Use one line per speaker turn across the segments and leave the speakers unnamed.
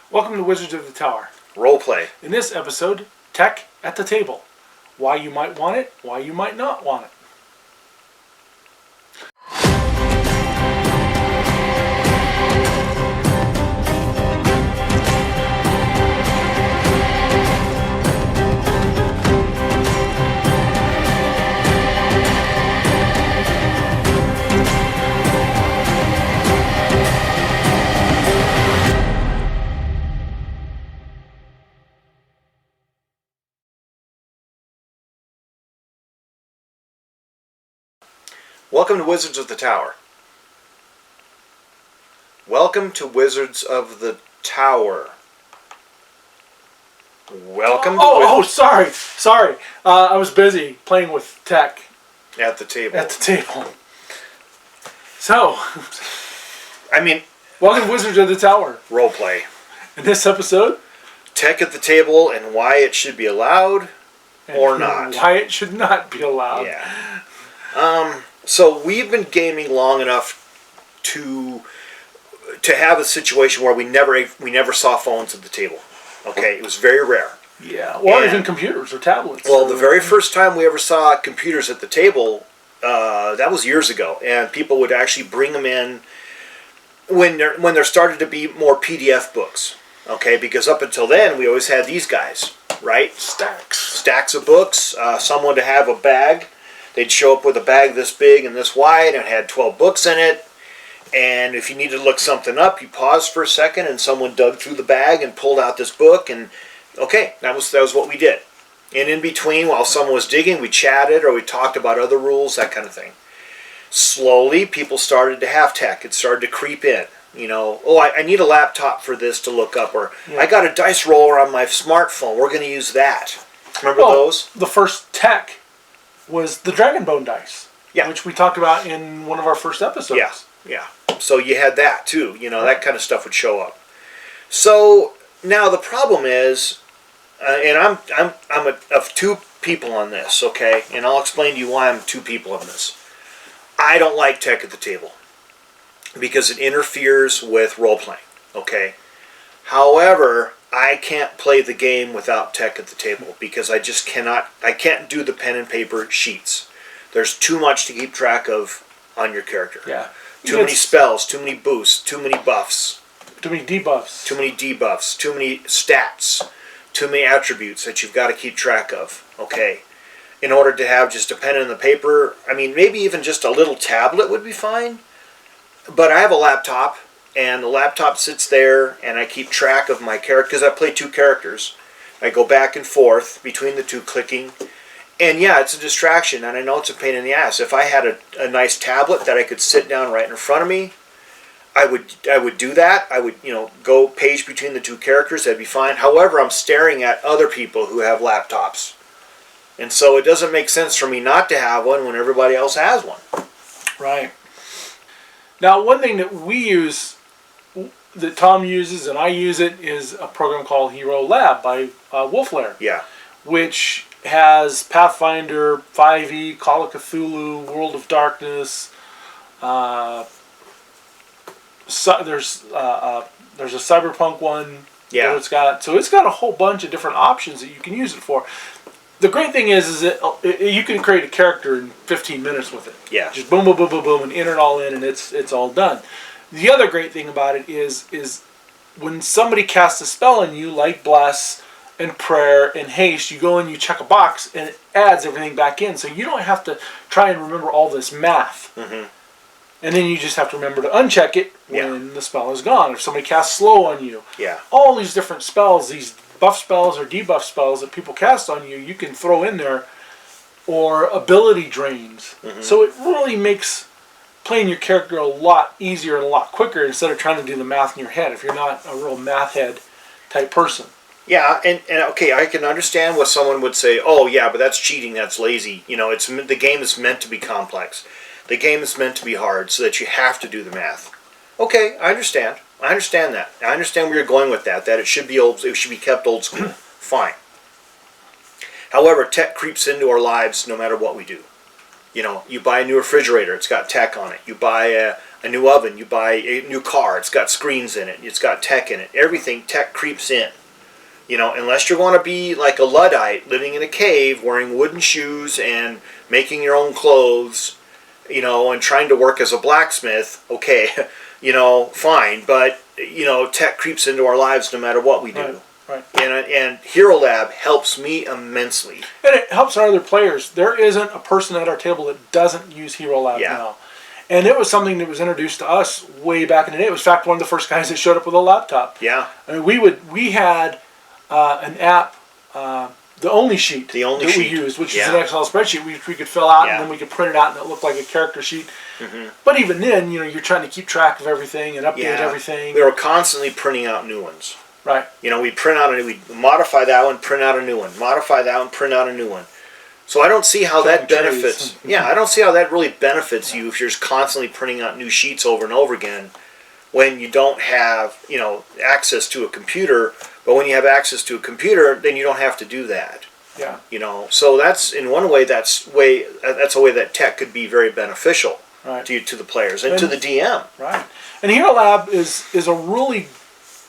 Welcome to Wizards of the Tower.
Roleplay.
In this episode, tech at the table. Why you might want it, why you might not want it.
Welcome to Wizards of the Tower. Welcome to Wizards of the Tower. Welcome to
Sorry. I was busy playing with tech
at the table.
at the table. So, welcome to Wizards of the Tower.
Roleplay.
In this episode,
Tech at the table and why it should be allowed or not.
Why it should not be allowed.
Yeah. So we've been gaming long enough to have a situation where we never saw phones at the table. Okay, it was very rare.
Yeah, or even computers or tablets.
Well, the very first time we ever saw computers at the table, that was years ago, and people would actually bring them in when there started to be more PDF books. Okay, because up until then we always had these guys, right? Stacks of books. Someone to have a bag. They'd show up with a bag this big and this wide, and it had 12 books in it. And if you needed to look something up, you paused for a second, and someone dug through the bag and pulled out this book. And okay, that was what we did. And in between, while someone was digging, we chatted or we talked about other rules, that kind of thing. Slowly, people started to have tech. It started to creep in. You know, I need a laptop for this to look up, or I got a dice roller on my smartphone. We're going to use that. Remember those?
The first tech was the Dragon Bone dice, which we talked about in one of our first episodes.
Yeah. So you had that too. You know, that kind of stuff would show up. So now the problem is, and I'm of two people on this, okay, and I'll explain to you why I'm two people on this. I don't like tech at the table because it interferes with role playing. Okay. However, I can't play the game without tech at the table because I just cannot. I can't do the pen and paper sheets. There's too much to keep track of on your character.
Yeah.
Too many spells, too many boosts, too many buffs.
Too many debuffs.
Too many debuffs, too many stats, too many attributes that you've got to keep track of. Okay. In order to have just a pen and the paper, maybe even just a little tablet would be fine. But I have a laptop. And the laptop sits there, and I keep track of my character, because I play two characters. I go back and forth between the two clicking. And yeah, it's a distraction, and I know it's a pain in the ass. If I had a nice tablet that I could sit down right in front of me, I would do that. I would, go page between the two characters, that'd be fine. However, I'm staring at other people who have laptops. And so it doesn't make sense for me not to have one when everybody else has one.
Right. Now, one thing that we use, that Tom uses and I use it, is a program called Hero Lab by Wolflair.
Yeah.
Which has Pathfinder, 5e, Call of Cthulhu, World of Darkness. There's a Cyberpunk one.
Yeah.
It's got a whole bunch of different options that you can use it for. The great thing is that you can create a character in 15 minutes with it.
Yeah.
Just boom, boom, boom, boom, boom, and enter it all in, and it's all done. The other great thing about it is when somebody casts a spell on you, like Bless and Prayer and Haste, you go and you check a box, and it adds everything back in. So you don't have to try and remember all this math.
Mm-hmm.
And then you just have to remember to uncheck it when the spell is gone. If somebody casts Slow on you.
Yeah.
All these different spells, these buff spells or debuff spells that people cast on you, you can throw in there, or ability drains.
Mm-hmm.
So it really makes playing your character a lot easier and a lot quicker instead of trying to do the math in your head if you're not a real math head type person.
Yeah, and okay, I can understand what someone would say, oh yeah, but that's cheating, that's lazy. The game is meant to be complex. The game is meant to be hard so that you have to do the math. Okay, I understand. I understand that. I understand where you're going with that it should be kept old school. Fine. However, tech creeps into our lives no matter what we do. You buy a new refrigerator, it's got tech on it. You buy a new oven, you buy a new car. It's got screens in it. It's got tech in it. Everything tech creeps in. You know, unless you want to be like a Luddite living in a cave, wearing wooden shoes and making your own clothes, you know, and trying to work as a blacksmith, okay, you know, fine. But, you know, tech creeps into our lives no matter what we do.
Right.
And Hero Lab helps me immensely.
And it helps our other players. There isn't a person at our table that doesn't use Hero Lab now. And it was something that was introduced to us way back in the day. It was, in fact, one of the first guys that showed up with a laptop.
Yeah.
I mean, we had an app, the Only Sheet, that we used, which is an Excel spreadsheet we could fill out, and then we could print it out, and it looked like a character sheet. Mm-hmm. But even then, you know, you're trying to keep track of everything and update everything.
We were constantly printing out new ones.
Right.
You know, we'd modify that one, print out a new one, modify that one, print out a new one. So I don't see how that benefits. I don't see how that really benefits you if you're just constantly printing out new sheets over and over again when you don't have, you know, access to a computer. But when you have access to a computer, then you don't have to do that.
Yeah.
You know, so that's in one way that's a way that tech could be very beneficial to the players and to the DM.
Right. And Hero Lab is a really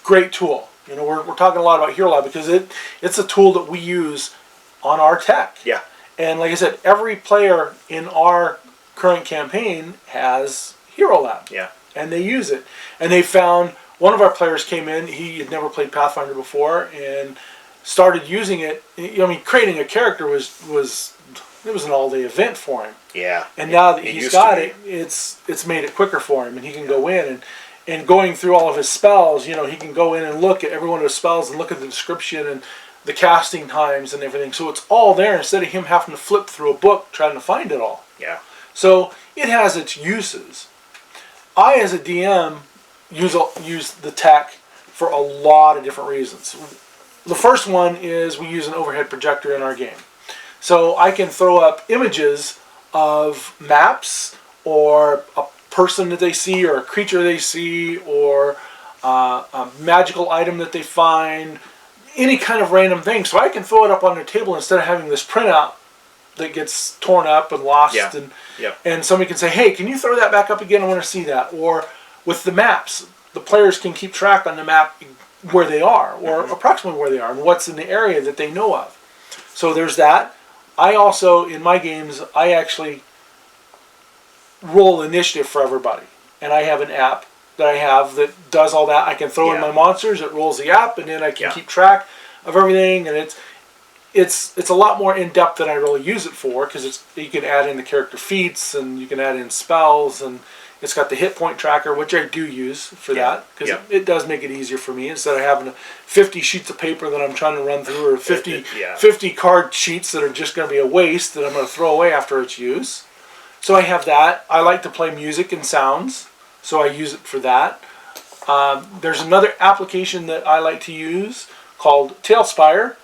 great tool. You know, we're talking a lot about Hero Lab because it's a tool that we use on our tech.
Yeah.
And like I said, every player in our current campaign has Hero Lab.
Yeah. And
they use it. And they found one of our players came in, he had never played Pathfinder before, and started using it. I mean, creating a character was an all-day event for him.
Yeah.
And now that he's got it, it's made it quicker for him, and he can go in and going through all of his spells, you know, he can go in and look at every one of his spells and look at the description and the casting times and everything. So it's all there instead of him having to flip through a book trying to find it all.
Yeah.
So it has its uses. I, as a DM, use the tech for a lot of different reasons. The first one is we use an overhead projector in our game. So I can throw up images of maps or a person that they see or a creature they see or a magical item that they find, any kind of random thing. So I can throw it up on their table instead of having this printout that gets torn up and lost. And somebody can say, hey, can you throw that back up again? I want to see that. Or with the maps, the players can keep track on the map where they are or approximately where they are and what's in the area that they know of. So there's that. I also, in my games, I actually roll initiative for everybody. And I have an app that I have that does all that. I can throw in my monsters, it rolls the app, and then I can keep track of everything. And it's a lot more in depth than I really use it for because you can add in the character feats and you can add in spells, and it's got the hit point tracker, which I do use for that because it does make it easier for me instead of having 50 sheets of paper that I'm trying to run through or 50 card sheets that are just going to be a waste that I'm going to throw away after its use. So I have that. I like to play music and sounds, so I use it for that. There's another application that I like to use called Tailspire,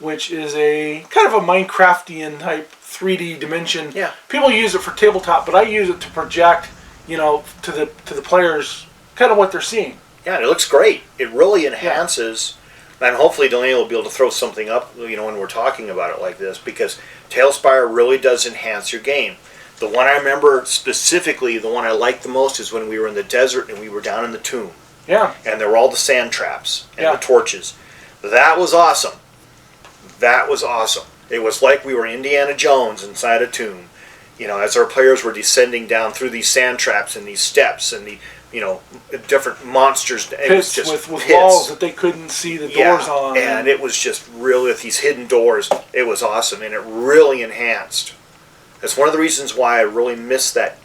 which is a kind of a Minecraftian type 3D dimension. Yeah. People use it for tabletop, but I use it to project, you know, to the players kind of what they're seeing. Yeah,
and it looks great. It really enhances, and hopefully Delaney will be able to throw something up, you know, when we're talking about it like this, because Tailspire really does enhance your game. The one I remember specifically, the one I liked the most is when we were in the desert and we were down in the tomb.
Yeah.
And there were all the sand traps and the torches. That was awesome. That was awesome. It was like we were Indiana Jones inside a tomb. You know, as our players were descending down through these sand traps and these steps and the, you know, different monsters.
Pits with walls that they couldn't see the doors on.
And it was just really with these hidden doors. It was awesome, and it really enhanced. That's one of the reasons why I really missed that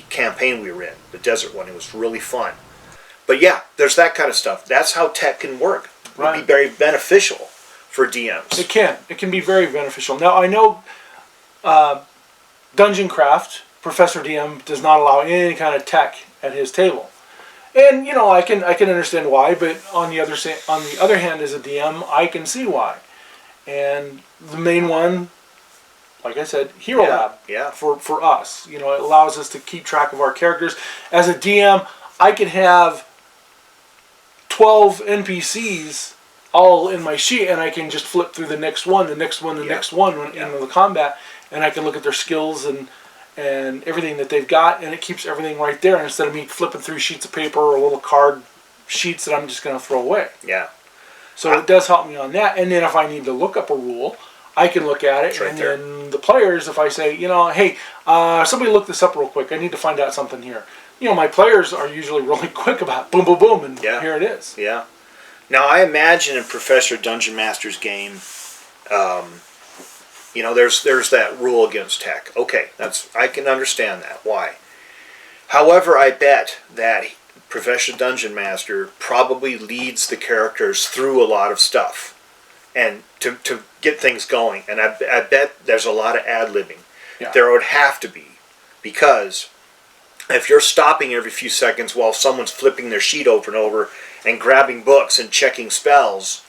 campaign we were in, the desert one. It was really fun. But yeah, there's that kind of stuff. That's how tech can work. It would be very beneficial for DMs.
It can. It can be very beneficial. Now, I know Dungeon Craft, Professor DM, does not allow any kind of tech at his table. And, you know, I can understand why, but on the other hand, as a DM, I can see why. And the main one, like I said, Hero Lab for us. You know, it allows us to keep track of our characters. As a DM, I can have 12 NPCs all in my sheet, and I can just flip through the next one, the next one, the next one in the combat, and I can look at their skills and everything that they've got, and it keeps everything right there instead of me flipping through sheets of paper or little card sheets that I'm just going to throw away.
Yeah.
So it does help me on that. And then if I need to look up a rule, I can look at it.
It's right
and
there.
then the players, if I say, hey, somebody look this up real quick. I need to find out something here. My players are usually really quick about boom, boom, boom, and
Yeah.
here it is.
Yeah. Now, I imagine in Professor Dungeon Master's game, there's that rule against tech. Okay, I can understand that. Why? However, I bet that Professor Dungeon Master probably leads the characters through a lot of stuff, and to get things going. And I bet there's a lot of ad-libbing.
Yeah.
There would have to be, because if you're stopping every few seconds while someone's flipping their sheet over and over and grabbing books and checking spells,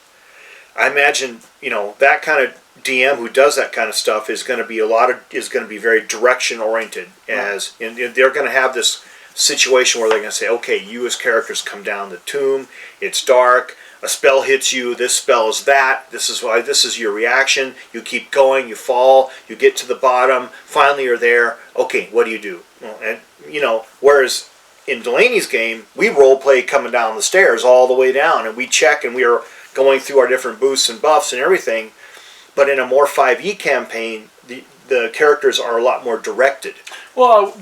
I imagine that kind of DM who does that kind of stuff is going to be very direction oriented. As and they're going to have this situation where they're going to say, okay, you as characters come down the tomb. It's dark. A spell hits you. This spell is that. This is why. This is your reaction. You keep going. You fall. You get to the bottom. Finally, you're there. Okay, what do you do? Well, and whereas in Delaney's game, we role play coming down the stairs all the way down, and we check, and we are going through our different boosts and buffs and everything. But in a more 5e campaign, the characters are a lot more directed.
Well,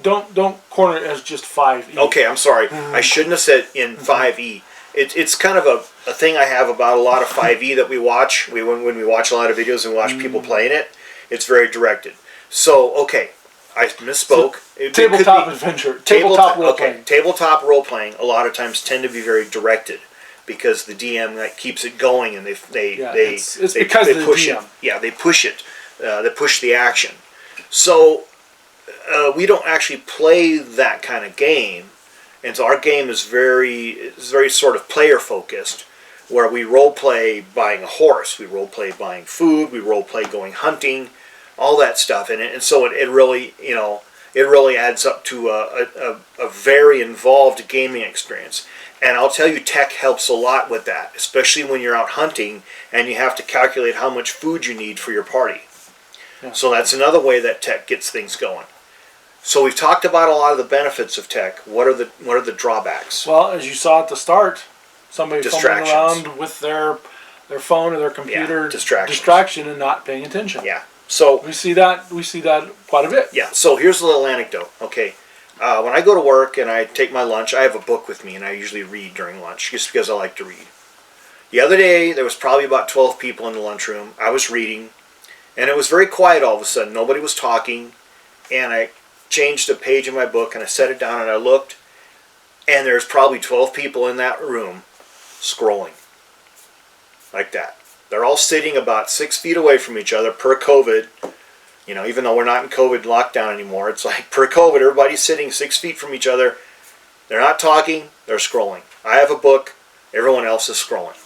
don't corner it as just 5e.
Okay, I'm sorry. I shouldn't have said in 5e. It's kind of a thing I have about a lot of 5e that we watch. When we watch a lot of videos and watch people playing it, it's very directed. So, okay, I misspoke.
Tabletop adventure. Tabletop role playing.
Okay, tabletop role playing a lot of times tend to be very directed, because the DM keeps it going, and
It's
they
because of the
push
DM.
it. Yeah, they push it. They push the action. So we don't actually play that kind of game, and so our game is very sort of player focused, where we role play buying a horse, we role play buying food, we role play going hunting, all that stuff, and so it really it really adds up to a very involved gaming experience. And I'll tell you, tech helps a lot with that, especially when you're out hunting and you have to calculate how much food you need for your party.
Yeah.
So that's another way that tech gets things going. So we've talked about a lot of the benefits of tech. What are the drawbacks?
Well, as you saw at the start, somebody fumbling
Distractions.
around with their phone or their computer, distraction and not paying attention.
Yeah. So
We see that quite a bit.
yeah. So here's a little anecdote. Okay. When I go to work and I take my lunch, I have a book with me, and I usually read during lunch just because I like to read. The other day, there was probably about 12 people in the lunchroom. I was reading, and it was very quiet all of a sudden. Nobody was talking, and I changed a page in my book, and I set it down, and I looked, and there's probably 12 people in that room scrolling like that. They're all sitting about 6 feet away from each other per COVID. Even though we're not in COVID lockdown anymore, it's like per COVID, everybody's sitting 6 feet from each other. They're not talking, they're scrolling. I have a book, everyone else is scrolling.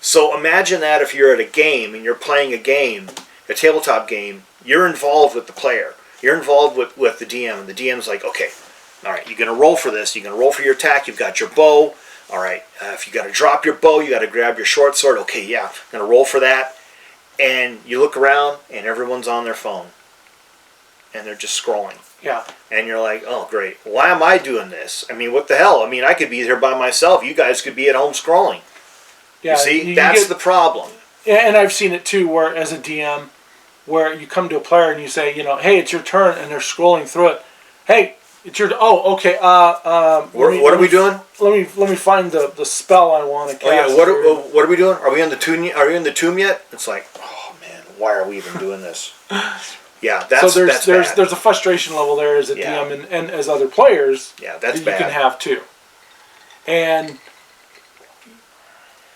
So imagine that if you're at a game and you're playing a game, a tabletop game, you're involved with the player. You're involved with the DM, and the DM's like, okay, all right, you're going to roll for this. You're going to roll for your attack. You've got your bow. All right, if you got to drop your bow, you got to grab your short sword. Okay, yeah, I'm going to roll for that. And you look around, and everyone's on their phone. And they're just scrolling.
Yeah.
And you're like, oh, great. Why am I doing this? I mean, what the hell? I mean, I could be here by myself. You guys could be at home scrolling.
Yeah.
You see, that's the problem.
Yeah, and I've seen it too, where as a DM, where you come to a player and you say, hey, it's your turn, and they're scrolling through it. Hey, it's your. Oh, okay.
What are we doing?
Let me find the spell I want to cast.
Oh yeah. What are we doing? Are we in the tomb? Are we in the tomb yet? It's like, oh man, why are we even doing this? Yeah, that's
so
bad.
there's a frustration level there as a DM and as other players.
Yeah, that's
that
bad.
You can have too. And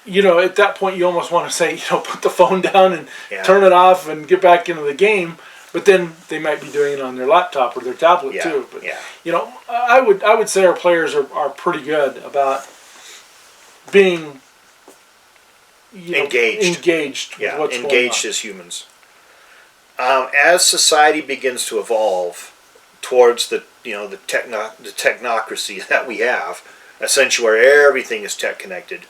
at that point you almost want to say, put the phone down and turn it off and get back into the game. But then they might be doing it on their laptop or their tablet too. But I would say our players are pretty good about being engaged with what's
engaged
going on.
as humans. As society begins to evolve towards the technocracy that we have, essentially where everything is tech connected,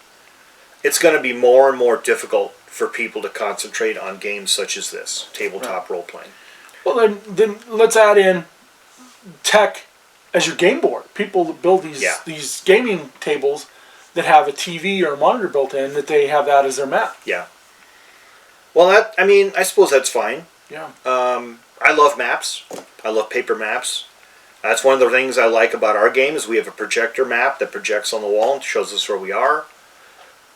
it's going to be more and more difficult for people to concentrate on games such as this, tabletop role playing.
Well, then let's add in tech as your game board. People that build these gaming tables that have a TV or a monitor built in, that they have that as their map.
Yeah. Well, I suppose that's fine.
Yeah.
I love maps. I love paper maps. That's one of the things I like about our game is we have a projector map that projects on the wall and shows us where we are.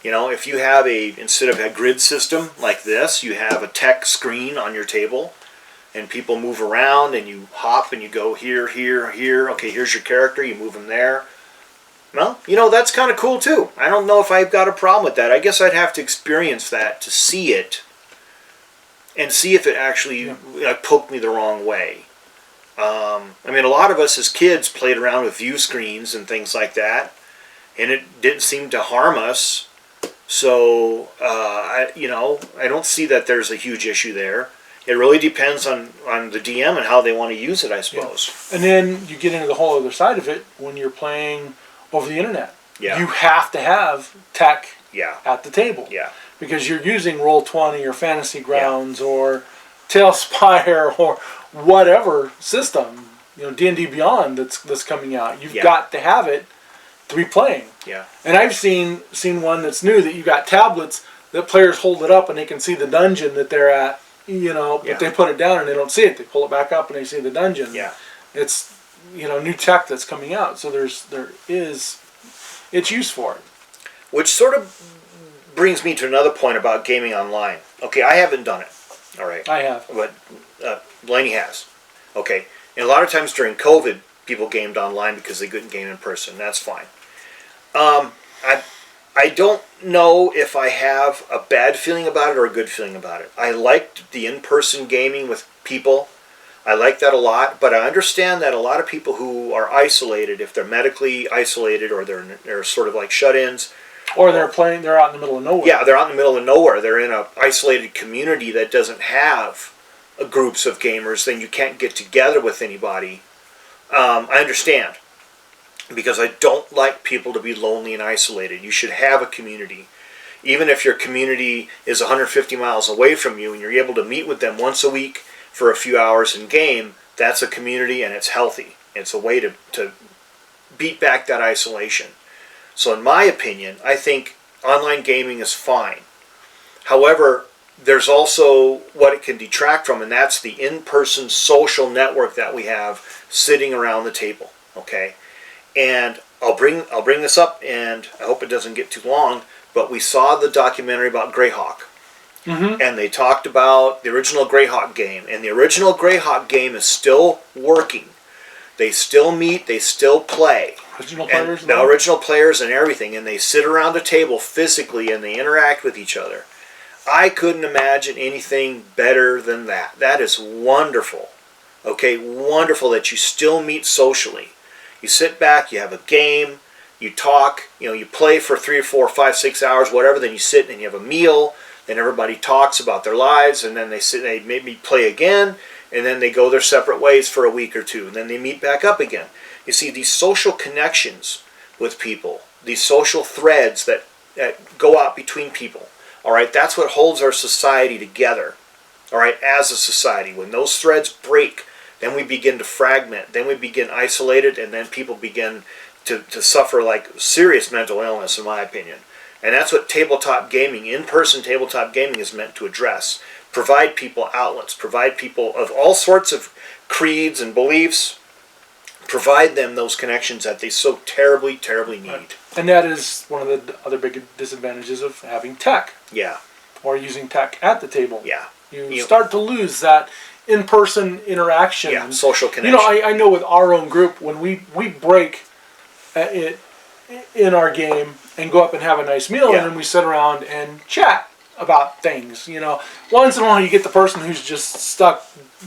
If you have instead of a grid system like this, you have a tech screen on your table, and people move around, and you hop, and you go here, here, here. Okay, here's your character. You move them there. Well, that's kind of cool too. I don't know if I've got a problem with that. I guess I'd have to experience that to see it, and see if it actually poked me the wrong way. A lot of us as kids played around with view screens and things like that, and it didn't seem to harm us. So, I don't see that there's a huge issue there. It really depends on the DM and how they want to use it, I suppose.
Yeah. And then you get into the whole other side of it when you're playing over the internet.
Yeah.
You have to have tech at the table.
Yeah.
Because you're using Roll20 or Fantasy Grounds or Tailspire or whatever system, D&D Beyond that's coming out. You've got to have it to be playing.
Yeah.
And I've seen one that's new that you got tablets that players hold it up and they can see the dungeon that they're at, but they put it down and they don't see it. They pull it back up and they see the dungeon.
Yeah.
It's new tech that's coming out. So it's used for it.
Which sort of brings me to another point about gaming online. Okay, I haven't done it. All right.
I have.
But Blaney has. Okay. And a lot of times during COVID, people gamed online because they couldn't game in person. That's fine. I don't know if I have a bad feeling about it or a good feeling about it. I liked the in-person gaming with people. I like that a lot, but I understand that a lot of people who are isolated, if they're medically isolated or they're sort of like shut-ins,
or they're out in the middle of nowhere.
Yeah, they're out in the middle of nowhere. They're in an isolated community that doesn't have groups of gamers. Then you can't get together with anybody. I understand, because I don't like people to be lonely and isolated. You should have a community. Even if your community is 150 miles away from you and you're able to meet with them once a week for a few hours in game, that's a community and it's healthy. It's a way to beat back that isolation. So in my opinion, I think online gaming is fine. However, there's also what it can detract from, and that's the in-person social network that we have sitting around the table. Okay? And I'll bring this up, and I hope it doesn't get too long, but we saw the documentary about Greyhawk.
Mm-hmm.
And they talked about the original Greyhawk game. And the original Greyhawk game is still working. They still meet, they still play.
Original players?
The original players and everything. And they sit around a table physically and they interact with each other. I couldn't imagine anything better than that. That is wonderful. Okay, wonderful that you still meet socially. You sit back, you have a game, you talk, you play for 3 or 4 or 5, 6 hours, whatever, then you sit and you have a meal, then everybody talks about their lives, and then they maybe play again, and then they go their separate ways for a week or two, and then they meet back up again. You see, these social connections with people, these social threads that go out between people, all right, that's what holds our society together, all right, as a society. When those threads break, then we begin to fragment, then we begin isolated, and then people begin to suffer like serious mental illness, in my opinion. And that's what tabletop gaming, in-person tabletop gaming, is meant to address. Provide people outlets, provide people of all sorts of creeds and beliefs, provide them those connections that they so terribly, terribly need.
Right. And that is one of the other big disadvantages of having tech.
Yeah.
Or using tech at the table.
Yeah.
You start to lose that in-person interaction.
Yeah, social connection.
I know with our own group, when we break it in our game and go up and have a nice meal, and then we sit around and chat about things. Once in a while you get the person who's just stuck,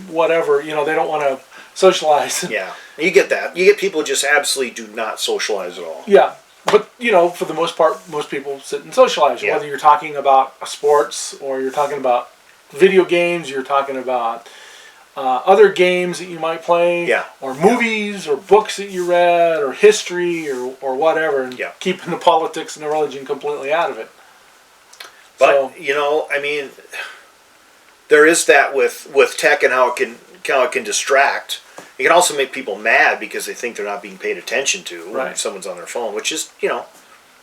whatever. They don't want to socialize.
Yeah, you get that. You get people who just absolutely do not socialize at all.
Yeah, but for the most part, most people sit and socialize.
Yeah.
Whether you're talking about sports or you're talking about video games, you're talking about other games that you might play, or movies, or books that you read, or history, or whatever, and keeping the politics and the religion completely out of it.
But there is that with tech and how it can distract. It can also make people mad because they think they're not being paid attention to when
Right.
someone's on their phone, which is,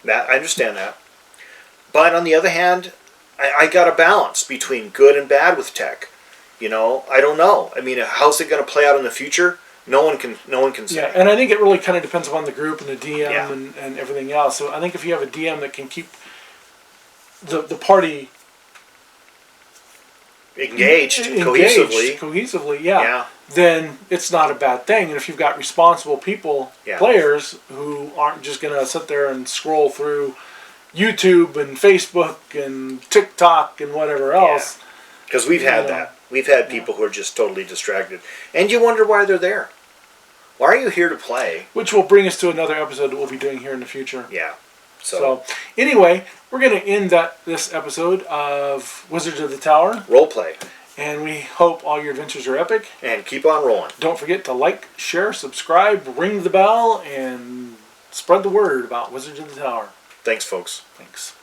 that I understand that. But on the other hand, I got a balance between good and bad with tech. I don't know. I mean, how's it going to play out in the future? No one can say.
Yeah, and I think it really kind of depends upon the group and the DM
Yeah.
and everything else. So I think if you have a DM that can keep the party
Engaged
engaged
cohesively.
yeah,
Yeah.
then it's not a bad thing. And if you've got responsible people,
Yeah.
players who aren't just gonna sit there and scroll through YouTube and Facebook and TikTok and whatever else,
Because we've had
Yeah.
that. We've had people who are just totally distracted. And you wonder why they're there. Why are you here to play?
which will bring us to another episode that we'll be doing here in the future.
Yeah.
So anyway, we're going to end this episode of Wizards of the Tower,
role play.
and we hope all your adventures are epic.
And keep on rolling.
Don't forget to like, share, subscribe, ring the bell, and spread the word about Wizards of the Tower.
Thanks, folks.
Thanks.